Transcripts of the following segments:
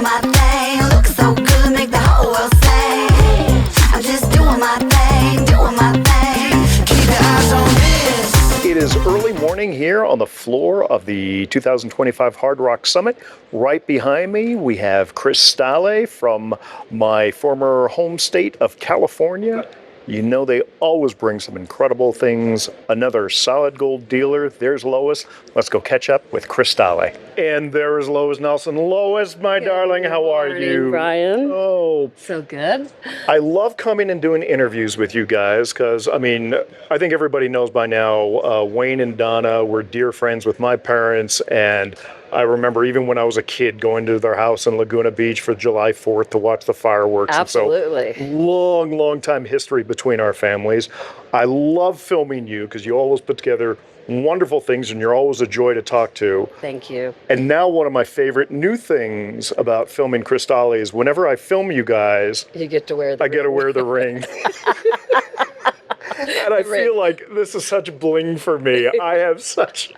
doing my thing, looking so good, make the whole world say, I'm just doing my thing, doing my thing. Keep your eyes on this. It is early morning here on the floor of the 2025 HardRock Summit. Right behind me, we have Kristalle from my former home state of California. You know they always bring some incredible things. Another solid gold dealer. There's Lois. Let's go catch up with Kristalle. And there is Lois Nelson. Lois, my darling, how are you? Brian. Oh, So good. I love coming and doing interviews with you guys because, I mean, I think everybody knows by now, Wayne and Donna were dear friends with my parents, and I remember even when I was a kid going to their house in Laguna Beach for July 4th to watch the fireworks. Absolutely. And so, long time history between our families. I love filming you because you always put together wonderful things and you're always a joy to talk to. Thank you. And now one of my favorite new things about filming Kristalle is whenever I film you guys, You get to wear the I get to wear the ring. And I feel like this is such bling for me. I have such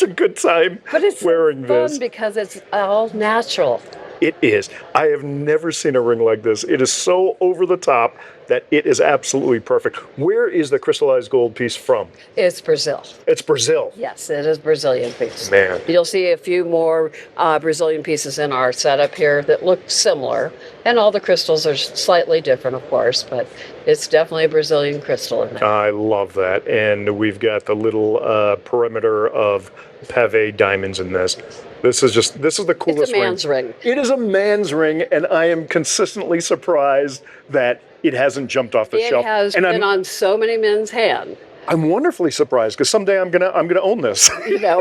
a good time But it's wearing fun this. because it's all natural. It is. I have never seen a ring like this. It is so over the top that it is absolutely perfect. Where is the crystallized gold piece from? It's Brazil. It's Brazil. Yes, it is Brazilian piece. Man. You'll see a few more Brazilian pieces in our setup here that look similar. And all the crystals are slightly different, of course, but it's definitely a Brazilian crystal in there. I love that. And we've got the little perimeter of pave diamonds in this. This is the coolest It's a man's ring. It is a man's ring, and I am consistently surprised that it hasn't jumped off the shelf. It has and been on so many men's hand, I'm wonderfully surprised because someday I'm gonna own this.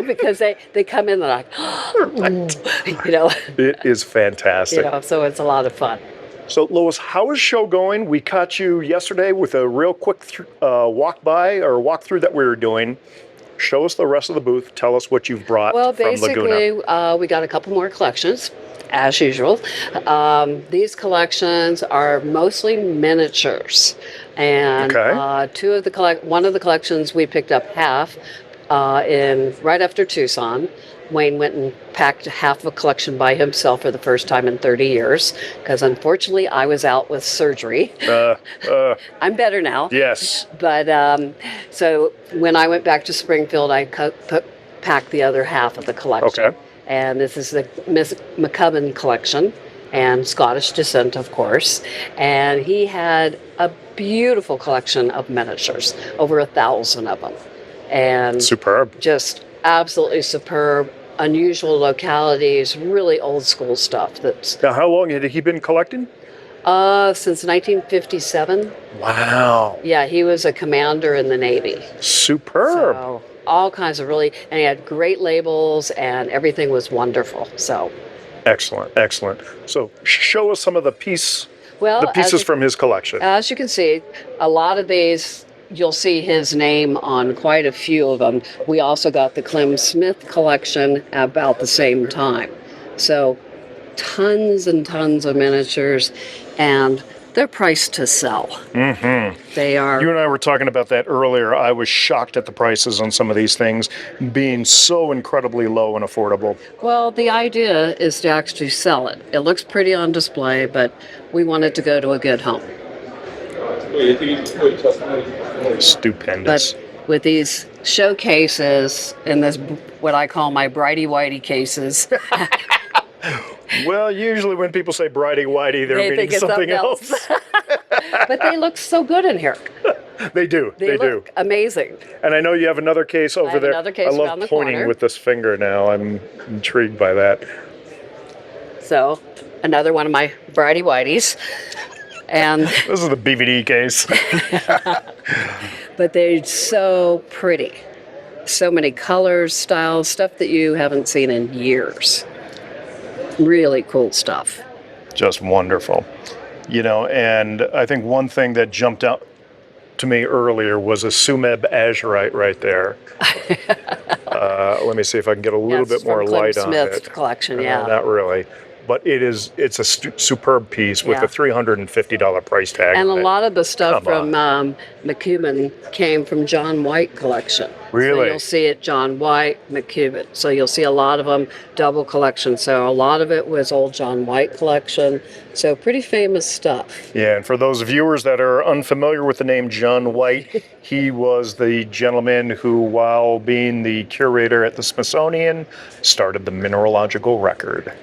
because they come in and like, It is fantastic. so it's a lot of fun. So Lois, how is the show going? We caught you yesterday with a real quick walk through that we were doing. Show us the rest of the booth. Tell us what you've brought Well, from basically, Laguna. we got a couple more collections, as usual. These collections are mostly miniatures, and Okay. one of the collections we picked up half in right after Tucson. Wayne went and packed half of a collection by himself for the first time in 30 years, because unfortunately I was out with surgery. I'm better now. Yes. But so when I went back to Springfield, I packed the other half of the collection. Okay. And this is the Miss McCubbin collection, and Scottish descent, of course. And he had a beautiful collection of miniatures, over 1,000 of them. And Superb. just absolutely superb, unusual localities, really old school stuff. That's Now, how long had he been collecting? since 1957. Wow. Yeah, he was a commander in the Navy. Superb. So all kinds of and he had great labels and everything was wonderful. So, Excellent. Excellent. So show us some of the pieces as from his collection. you can see, a lot of these, you'll see his name on quite a few of them. We also got the Clem Smith collection about the same time. So tons and tons of miniatures, and they're priced to sell. Mm-hmm. They are. You and I were talking about that earlier. I was shocked at the prices on some of these things being so incredibly low and affordable. Well, the idea is to actually sell it. It looks pretty on display, but we want it to go to a good home. Stupendous. But with these showcases and this, what I call my brighty whitey cases, Well, usually when people say brighty whitey, they're they meaning think it's something else. but they look so good in here. They do. They do. look amazing. And I know you have another case over have there. another case I love around the pointing corner. with this finger now. I'm intrigued by that. So another one of my brighty whiteys. And This is the BVD case. but they're so pretty. So many colors, styles, stuff that you haven't seen in years. Really cool stuff. Just wonderful. And I think one thing that jumped out to me earlier was a Sumeb azurite right there. Let me see if I can get a little bit more light on Smith's it. collection, yeah. Not really. but it's a superb piece with Yeah. a $350 price tag. And a on it. lot of the stuff Come from McCubbin came from John White collection. Really? So you'll see it John White, McCubbin. So you'll see a lot of them double collection. So a lot of it was old John White collection. So pretty famous stuff. Yeah, and for those viewers that are unfamiliar with the name John White, he was the gentleman who, while being the curator at the Smithsonian, started the mineralogical record.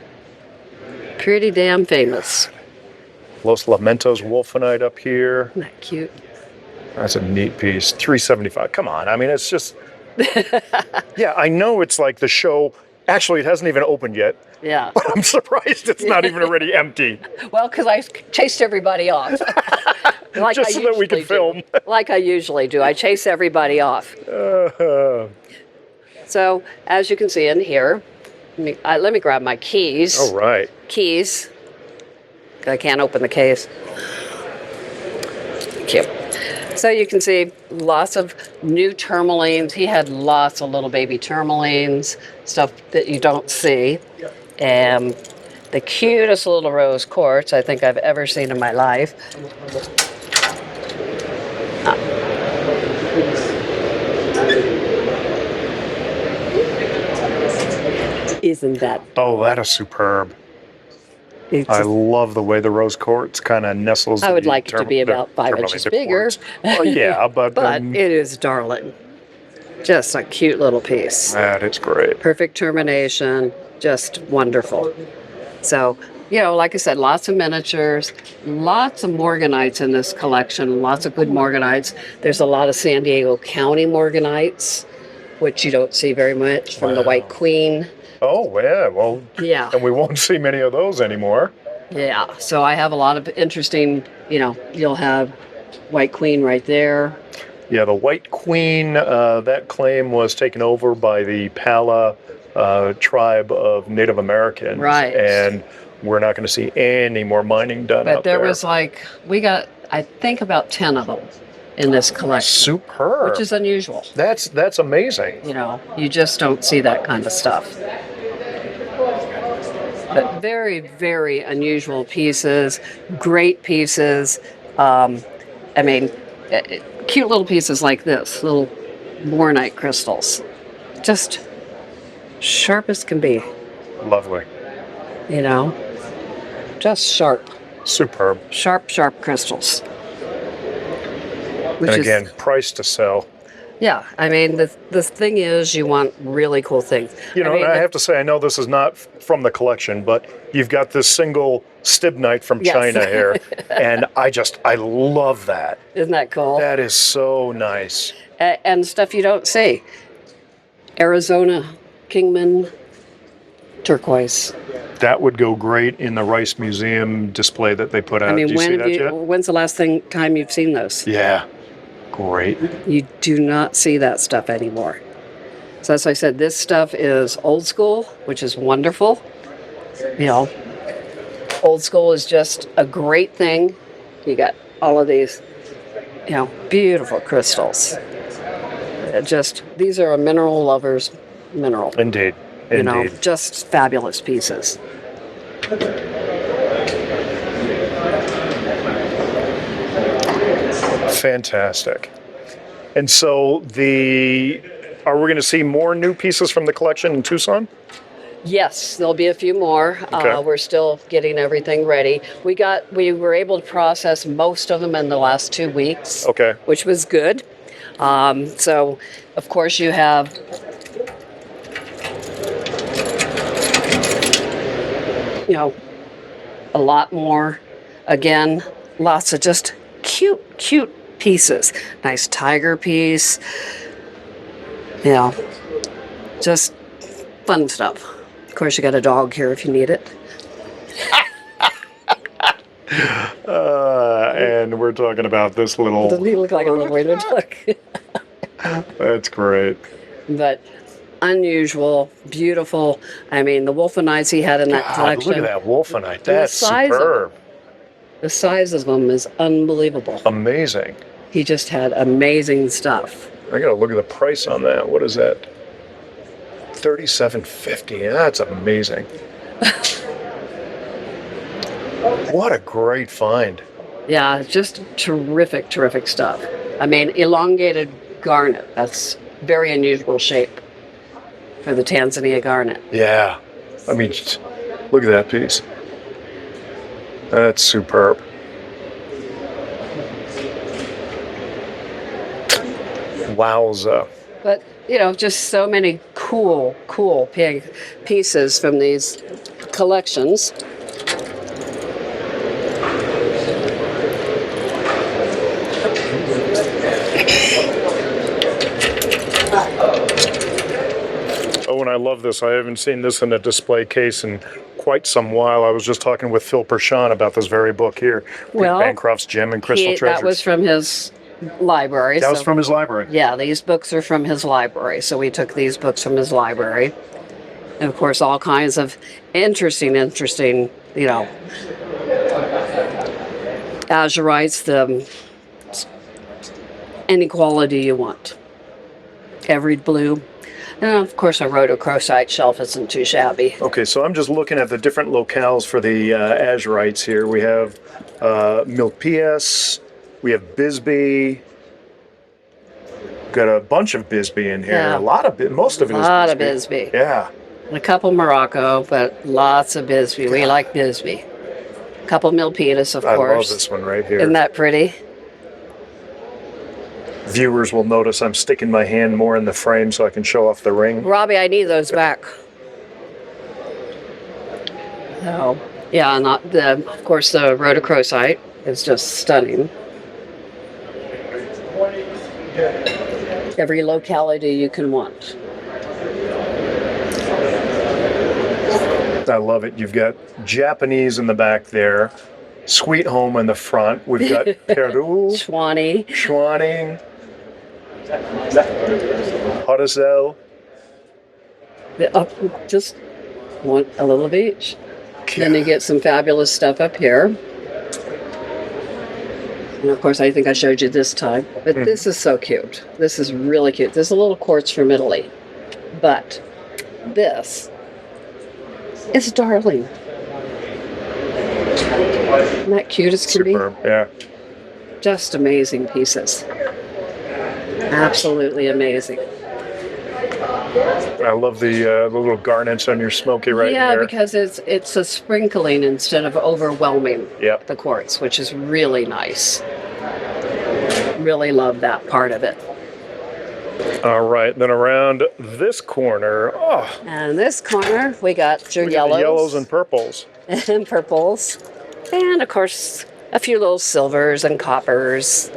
Pretty damn famous. Los Lamentos Wolfenite up here. Isn't that cute? That's a neat piece. $375. Come on. I mean, it's just. Yeah, I know it's like the show. Actually, it hasn't even opened yet. Yeah. But I'm surprised it's not even already empty. Well, because I chased everybody off. Like Just so that we can usually film. do. Like I usually do. I chase everybody off. So, as you can see in here, let me grab my keys. All right. Keys. I can't open the case. Cute. So you can see lots of new tourmalines. He had lots of little baby tourmalines, stuff that you don't see. And the cutest little rose quartz I think I've ever seen in my life. Isn't that? Oh, that is superb. It's I love the way the rose quartz kind of nestles. I would the like it to be about 5 tourmaline, inches the bigger. quartz. Well, yeah, but but it is darling. Just a cute little piece. that is great. Perfect termination, just wonderful. So, you know, like I said, lots of miniatures, lots of morganites in this collection, lots of good morganites. There's a lot of San Diego County morganites, which you don't see very much from the White Queen. Oh, yeah. Well, Yeah. and we won't see many of those anymore. Yeah, so I have a lot of interesting, you know, you'll have White Queen right there. Yeah, the White Queen, that claim was taken over by the Pala tribe of Native Americans. Right. And we're not going to see any more mining done But out there there. was like, we got, I think about 10 of them in this collection, Superb. which is unusual. That's amazing. You know, you just don't see that kind of stuff. But very, very unusual pieces, great pieces. I mean, cute little pieces like this, little bornite crystals. Just sharp as can be, Lovely. you know? Just sharp, Superb. sharp crystals. Which And is- again, price to sell. yeah, I mean, the thing is, you want really cool things. You know, I mean, and I have to say, I know this is not from the collection, but you've got this single stibnite from Yes. China here, and I love that. isn't that cool? That is so nice. And stuff you don't see. Arizona Kingman turquoise. That would go great in the Rice Museum display that they put out. I mean, Do you see that yet? when's the last time you've seen those? Yeah. Great. You do not see that stuff anymore. So as I said, this stuff is old school, which is wonderful. You know, old school is just a great thing. You got all of these, you know, beautiful crystals. These are a mineral lover's mineral. Indeed. You know, Indeed. just fabulous pieces. Fantastic. And so are we going to see more new pieces from the collection in Tucson? Yes, there'll be a few more. Okay. We're still getting everything ready. We were able to process most of them in the last 2 weeks. Okay. Which was good. So, of course, you have a lot more. Again, lots of just cute pieces. Nice tiger piece. Just fun stuff. Of course, you got a dog here if you need it. And we're talking about this little. Doesn't he look like a little wiener duck? That's great. But unusual, beautiful. I mean, the wolfenites he had in that God, collection. look at that wolfenite. That's size of it. superb. The size of them is unbelievable. Amazing. He just had amazing stuff. I got to look at the price on that. What is that? $37.50. That's amazing. What a great find. Yeah, just terrific, terrific stuff. I mean, elongated garnet. That's very unusual shape for the Tanzania garnet. Yeah. I mean, look at that piece. That's superb. Wowza. But, you know, just so many cool pieces from these collections. Oh, and I love this. I haven't seen this in a display case in quite some while. I was just talking with Phil Pershawn about this very book here. Well, Bancroft's Gem and Crystal Treasures. That was from his library. That was from his library. Yeah, these books are from his library. So we took these books from his library. And of course, all kinds of interesting, you know, azurites, any quality you want. Every blue. And of course, a rhodochrosite shelf isn't too shabby. Okay, so I'm just looking at the different locales for the azurites here. We have Milpias, we have Bisbee. Got a bunch of Bisbee in here. Yeah. A lot of most of it is Bisbee. A lot of Bisbee. Yeah. And a couple Morocco, but lots of Bisbee. We like Bisbee. A couple Milpitas, of course. I love this one right here. Isn't that pretty? Viewers will notice I'm sticking my hand more in the frame so I can show off the ring. Robbie, I need those back. So, yeah, and of course the rhodochrosite is just stunning. Every locality you can want. I love it. You've got Japanese in the back there, Sweet Home in the front. We've got Peru, Schwanning. Horizal. Just want a little of each. Then you get some fabulous stuff up here. And of course, I think I showed you this time. But this is so cute. This is really cute. This is a little quartz from Italy. But this is darling. Isn't that cute as can Superb, yeah. be? Just amazing pieces. Absolutely amazing. I love the little garnets on your smoky right Yeah, there. because it's a sprinkling instead of overwhelming Yep. the quartz, which is really nice. Really love that part of it. All right, then around this corner, And this corner, we got your we got the yellows, yellows and purples. and purples, and of course a few little silvers and coppers.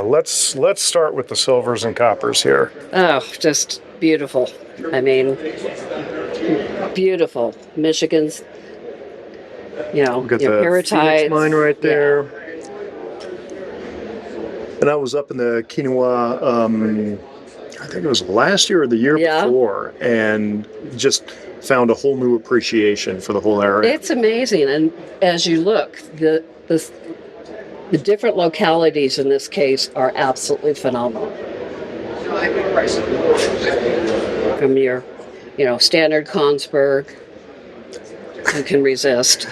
Let's start with the silvers and coppers here. Oh, just beautiful. I mean, beautiful. Michigan's, you know, We've got your the Phoenix perotites. mine right there. And I was up in the quinoa, I think it was last year or the year Yeah. before, and just found a whole new appreciation for the whole area. It's amazing, and as you look, the different localities in this case are absolutely phenomenal. From your, you know, standard Kongsberg, you can resist.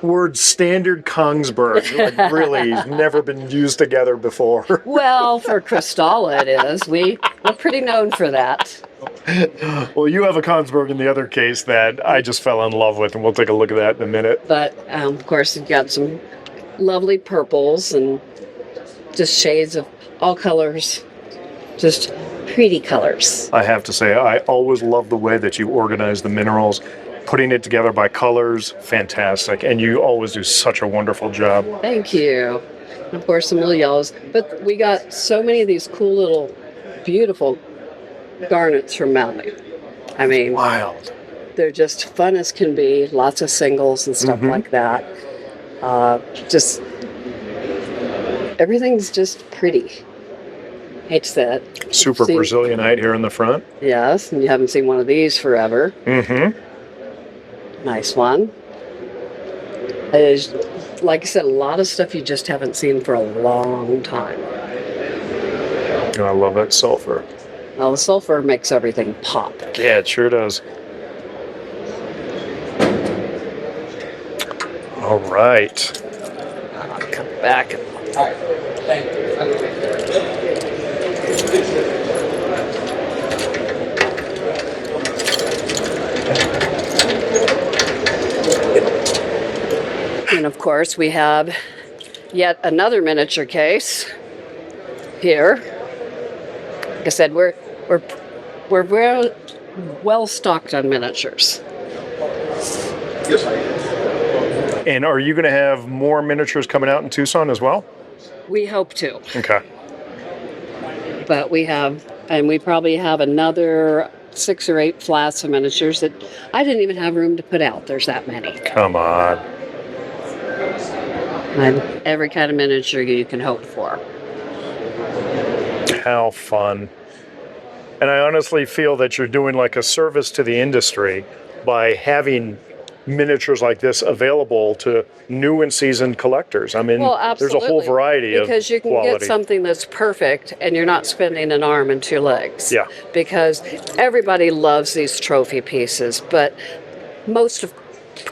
Word standard Kongsberg, like really never been used together before. Well, for Kristalle it is. We're pretty known for that. Well, you have a Kongsberg in the other case that I just fell in love with, and we'll take a look at that in a minute. But of course, you've got some lovely purples and just shades of all colors, just pretty colors. I have to say, I always love the way that you organize the minerals. Putting it together by colors, fantastic. And you always do such a wonderful job. Thank you. And of course, some little yellows. But we got so many of these cool little, beautiful garnets from Maui. I mean, Wild. they're just fun as can be. Lots of singles and stuff like that. Just everything's just pretty. Hate to say it. Super Brazilianite here in the front. Yes, and you haven't seen one of these forever. Mm-hmm. Nice one. There's, like I said, a lot of stuff you just haven't seen for a long time. I love that sulfur. Well, the sulfur makes everything pop. Yeah, it sure does. All right. I'll come back. And of course, we have yet another miniature case here. Like I said, we're well stocked on miniatures. And are you going to have more miniatures coming out in Tucson as well? We hope to, Okay. but we probably have another 6 or 8 flats of miniatures that I didn't even have room to put out. There's that many. Come on. And every kind of miniature you can hope for. How fun. And I honestly feel that you're doing like a service to the industry by having miniatures like this available to new and seasoned collectors. I mean, Well, there's a whole absolutely. variety Because you of can quality. get something that's perfect and you're not spending an arm and 2 legs. Yeah. Because everybody loves these trophy pieces, but most of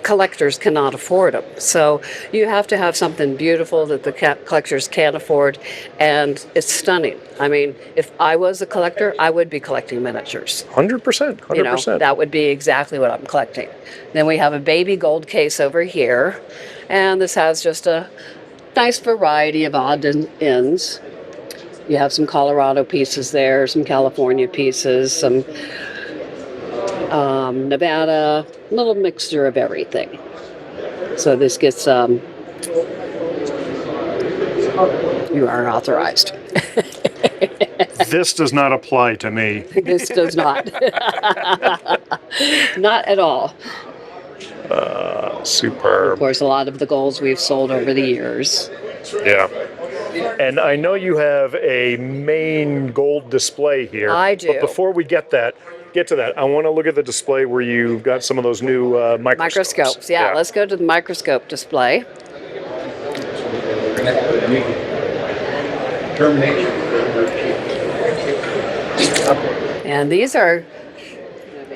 collectors cannot afford them. So you have to have something beautiful that the collectors can afford, and it's stunning. I mean, if I was a collector, I would be collecting miniatures. 100%. 100%. You know, that would be exactly what I'm collecting. Then we have a baby gold case over here, and this has just a nice variety of odd ends. You have some Colorado pieces there, some California pieces, some Nevada, a little mixture of everything. So this gets, you are authorized. This does not apply to me. This does not. Not at all. Superb. Of course, a lot of the golds we've sold over the years. Yeah. And I know you have a main gold display here. I do. But before we get to that, I want to look at the display where you've got some of those new microscopes. Microscopes, yeah. Let's go to the microscope display. And these are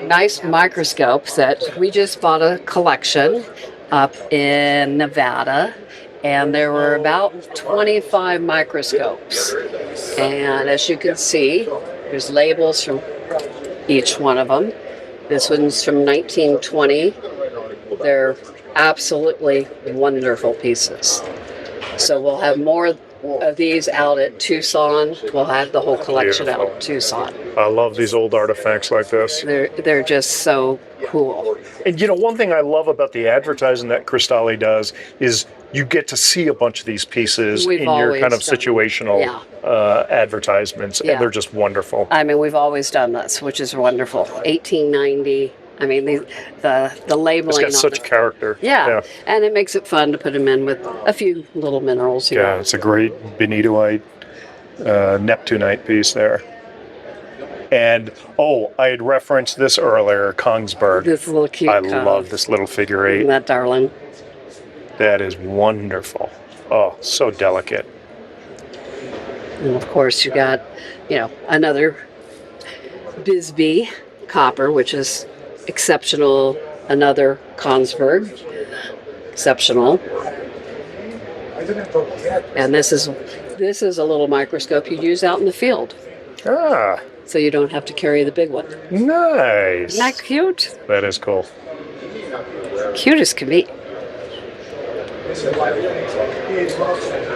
nice microscopes that we just bought a collection up in Nevada. And there were about 25 microscopes. And as you can see, there's labels from each one of them. This one's from 1920. They're absolutely wonderful pieces. So we'll have more of these out at Tucson. We'll have the whole collection out at Tucson. I love these old artifacts like this. They're just so cool. And you know, one thing I love about the advertising that Kristalle does is you get to see a bunch of these pieces We've in your kind of always done- situational advertisements, Yeah. and they're just wonderful. I mean, we've always done this, which is wonderful. 1890. I mean, the labeling. It's got on such the- character. Yeah, and it makes it fun to put them in with a few little minerals. You Yeah, know. it's a great benitoite, neptunite piece there. And, I had referenced this earlier, Kongsberg. This little cute. I love this little figure eight. Isn't that darling? That is wonderful. Oh, so delicate. And of course, you got, another Bisbee copper, which is exceptional. Another Kongsberg, exceptional. And this is a little microscope you use out in the field, Ah, so you don't have to carry the big one. nice. Isn't that cute? That is cool. Cute as can be.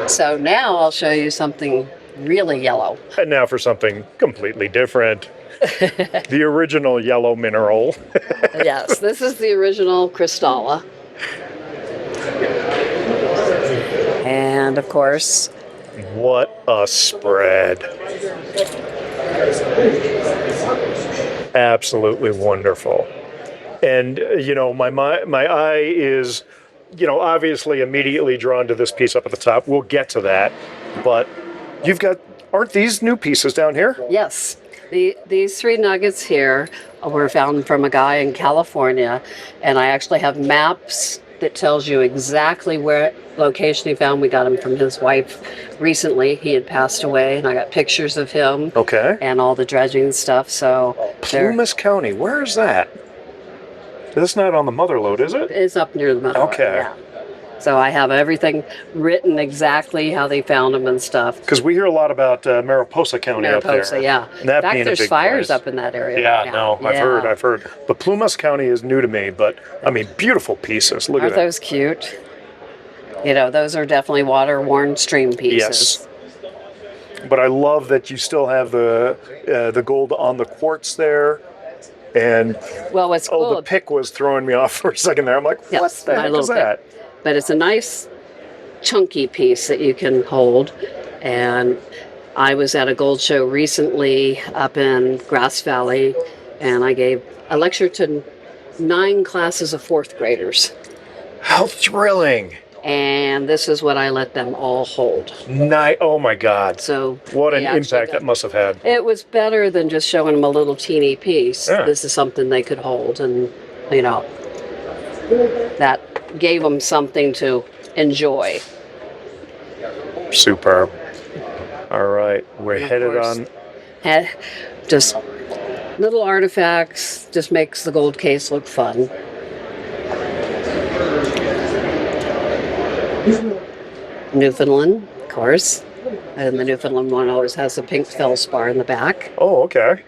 So now I'll show you something really yellow. And now for something completely different. The original yellow mineral. Yes, this is the original Kristalle. And of course, What a spread. Absolutely wonderful. And, my eye is, obviously immediately drawn to this piece up at the top. We'll get to that. But aren't these new pieces down here? yes, these 3 nuggets here were found from a guy in California, and I actually have maps that tells you exactly where location he found. We got them from his wife recently. He had passed away, and I got pictures of him Okay. and all the dredging and stuff. So there Plumas County, where is that? That's not on the mother lode, is it? is up near the middle. Okay. Yeah. So I have everything written exactly how they found them and stuff. Because we hear a lot about Mariposa County up Mariposa, there. yeah. And that In fact, being a there's big fires place. up in that area. Yeah, right now. no, I've heard. But Plumas County is new to me, but I mean, beautiful pieces. Look Aren't at that. those cute? You know, those are definitely water-worn stream pieces. Yes. But I love that you still have the gold on the quartz there. And Well, what's oh, cool? the pick was throwing me off for a second there. I'm like, Yeah, what the my heck little is that? But it's a nice chunky piece that you can hold. And I was at a gold show recently up in Grass Valley, and I gave a lecture to 9 classes of 4th graders. How thrilling! And this is what I let them all hold. Oh my God! So What an they actually impact got- that must have had. It was better than just showing them a little teeny piece. Yeah. This is something they could hold, and you know, that gave them something to enjoy. Superb. All right, we're And of headed course, on. Just little artifacts, just makes the gold case look fun. Newfoundland, of course. And the Newfoundland one always has a pink feldspar in the back. Oh, okay.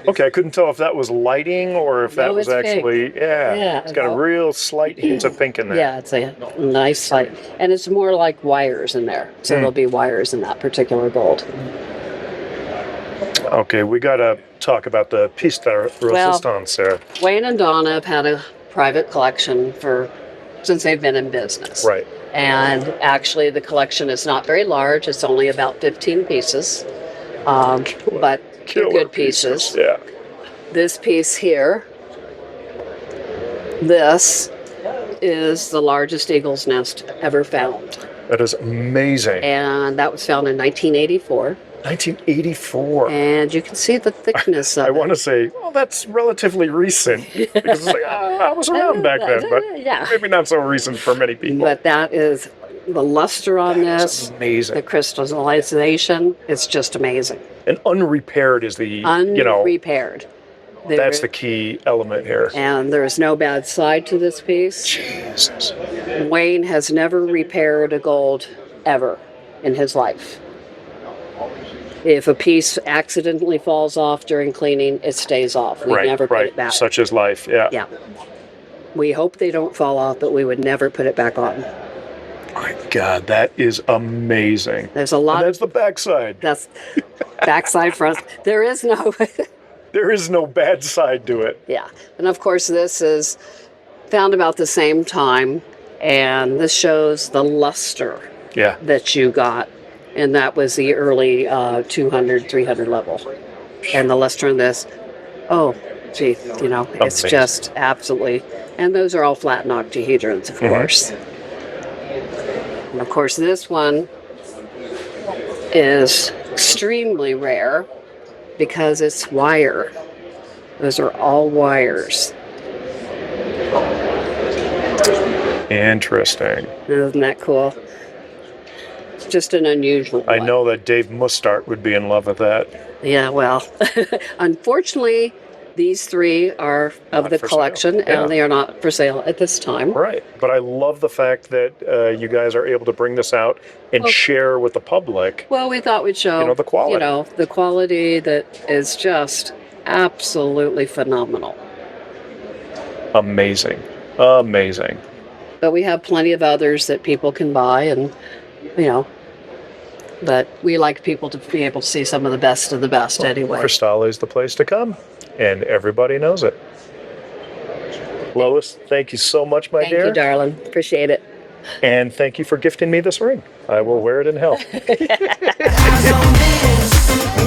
Okay, I couldn't tell if that was lighting or if that No, was it's pink. actually, Yeah, it's got a well- real slight hint of pink in there. Yeah, it's a nice light. And it's more like wires in there. So there'll be wires in that particular gold. Okay, we got to talk about the piece de resistance there. Wayne and Donna have had a private collection since they've been in business. Right. And actually, the collection is not very large. It's only about 15 pieces, but they're Killer good pieces. Yeah. This piece here, this is the largest eagle's nest ever found. That is amazing. And that was found in 1984. 1984. And you can see the thickness of I it. want to say, well, that's relatively recent. Because it's like, I was around back then, but Yeah. maybe not so recent for many people. But that is the luster on That's this, amazing. the crystallization. It's just amazing. And unrepaired is the, you know, Unrepaired. that's the key element here. And there is no bad side to this piece. Jesus. Wayne has never repaired a gold ever in his life. If a piece accidentally falls off during cleaning, it stays off. We never put it back. Such is life, yeah. Yeah. We hope they don't fall off, but we would never put it back on. My God, that is amazing. There's a lot And that's the backside. that's backside front. There is no There is no bad side to it. yeah. And of course this is found about the same time, and this shows the luster Yeah. that you got, and that was the early 200, 300 level. And the luster in this, oh, gee, you know, it's Amazing. just absolutely, and those are all flat octahedrons, of course. And of course, this one is extremely rare because it's wire. Those are all wires. Interesting. Isn't that cool? It's just an unusual I one. know that Dave Mustart would be in love with that. Yeah, well, unfortunately, these 3 are of Not the for sale. collection, Yeah. and they are not for sale at this time. Right. But I love the fact that you guys are able to bring this out and Well- share with the public. Well, we thought we'd show, You know, the quality. You know, the quality that is just absolutely phenomenal. Amazing. Amazing. But we have plenty of others that people can buy, and you know, but we like people to be able to see some of the best anyway. Kristalle is the place to come, and everybody knows it. Lois, thank you so much, my Thank dear. you, darling. Appreciate it. And thank you for gifting me this ring. I will wear it in hell. Eyes on this.